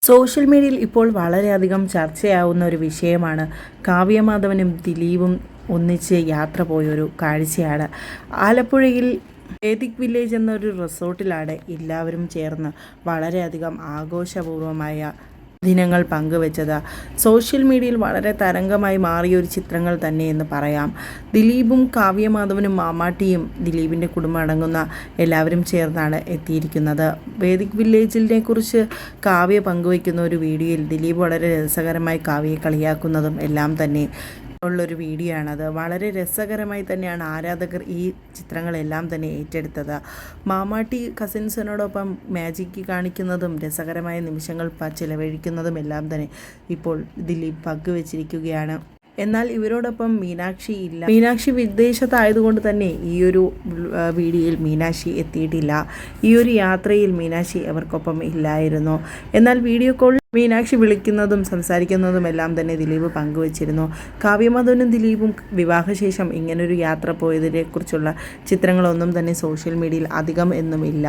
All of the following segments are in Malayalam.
സോഷ്യൽ മീഡിയയിൽ ഇപ്പോൾ വളരെയധികം ചർച്ചയാവുന്ന ഒരു വിഷയമാണ് കാവ്യമാധവനും ദിലീപും ഒന്നിച്ച് യാത്ര പോയൊരു കാഴ്ചയാണ്. ആലപ്പുഴയിൽ വേദിക് വില്ലേജ് എന്നൊരു റിസോർട്ടിലാണ് എല്ലാവരും ചേർന്ന് വളരെയധികം ആഘോഷപൂർവമായ ദിനങ്ങൾ പങ്കുവച്ചത്. സോഷ്യൽ മീഡിയയിൽ വളരെ തരംഗമായി മാറിയ ഒരു ചിത്രങ്ങൾ തന്നെയെന്ന് പറയാം. ദിലീപും കാവ്യമാധവനും മാമാട്ടിയും ദിലീപിൻ്റെ കുടുംബം അടങ്ങുന്ന എല്ലാവരും ചേർന്നാണ് എത്തിയിരിക്കുന്നത്. വേദിക് വില്ലേജിനെ കുറിച്ച് കാവ്യ പങ്കുവയ്ക്കുന്ന ഒരു വീഡിയോയിൽ ദിലീപ് വളരെ രസകരമായി കാവ്യയെ കളിയാക്കുന്നതും എല്ലാം തന്നെ ഉള്ളൊരു വീഡിയോ ആണത്. വളരെ രസകരമായി തന്നെയാണ് ആരാധകർ ഈ ചിത്രങ്ങളെല്ലാം തന്നെ ഏറ്റെടുത്തത്. മാമാട്ടി കസിൻസിനോടൊപ്പം മാജിക് കാണിക്കുന്നതും രസകരമായ നിമിഷങ്ങൾ ചിലവഴിക്കുന്നതും എല്ലാം തന്നെ ഇപ്പോൾ ദിലീപ് പങ്കുവെച്ചിരിക്കുകയാണ്. എന്നാൽ ഇവരോടൊപ്പം മീനാക്ഷി ഇല്ല. മീനാക്ഷി വിദേശത്തായതുകൊണ്ട് തന്നെ ഈ ഒരു വീഡിയോയിൽ മീനാക്ഷി എത്തിയിട്ടില്ല. ഈ ഒരു യാത്രയിൽ മീനാക്ഷി അവർക്കൊപ്പം ഇല്ലായിരുന്നു. എന്നാൽ വീഡിയോ കോൾ മീനാക്ഷി വിളിക്കുന്നതും സംസാരിക്കുന്നതും എല്ലാം തന്നെ ദിലീപ് പങ്കുവച്ചിരുന്നു. കാവ്യമാധവനും ദിലീപും വിവാഹശേഷം ഇങ്ങനൊരു യാത്ര പോയതിനെക്കുറിച്ചുള്ള ചിത്രങ്ങളൊന്നും തന്നെ സോഷ്യൽ മീഡിയയിൽ അധികം എന്നുമില്ല.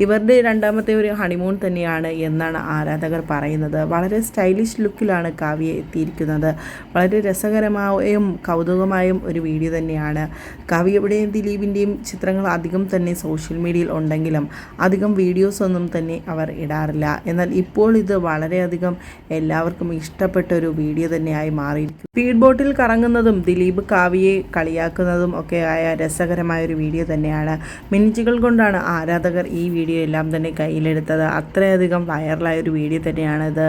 ഇവരുടെ രണ്ടാമത്തെ ഒരു ഹണിമൂൺ തന്നെയാണ് എന്നാണ് ആരാധകർ പറയുന്നത്. വളരെ സ്റ്റൈലിഷ് ലുക്കിലാണ് കാവ്യ എത്തിയിരിക്കുന്നത്. വളരെ രസകരമായും കൗതുകമായും ഒരു വീഡിയോ തന്നെയാണ്. കാവ്യയുടെയും ദിലീപിൻ്റെയും ചിത്രങ്ങൾ അധികം തന്നെ സോഷ്യൽ മീഡിയയിൽ ഉണ്ടെങ്കിലും അധികം വീഡിയോസ് ഒന്നും തന്നെ അവർ ഇടാറില്ല. എന്നാൽ ഇപ്പോൾ ഇത് വളരെയധികം എല്ലാവർക്കും ഇഷ്ടപ്പെട്ട ഒരു വീഡിയോ തന്നെയായി മാറിയിരിക്കും. സ്പീഡ് ബോട്ടിൽ കറങ്ങുന്നതും ദിലീപ് കാവ്യയെ കളിയാക്കുന്നതും ഒക്കെ ആയ രസകരമായ ഒരു വീഡിയോ തന്നെയാണ്. മിനിറ്റുകൾ കൊണ്ടാണ് ആരാധകർ ഈ വീഡിയോ എല്ലാം തന്നെ കയ്യിലെടുത്തത്. അത്രയധികം വൈറലായ ഒരു വീഡിയോ തന്നെയാണിത്.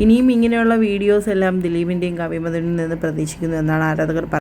ഇനിയും ഇങ്ങനെയുള്ള വീഡിയോസ് എല്ലാം ദിലീപിൻ്റെയും കാവ്യമാധവനിൽ നിന്ന് പ്രതീക്ഷിക്കുന്നു എന്നാണ് ആരാധകർ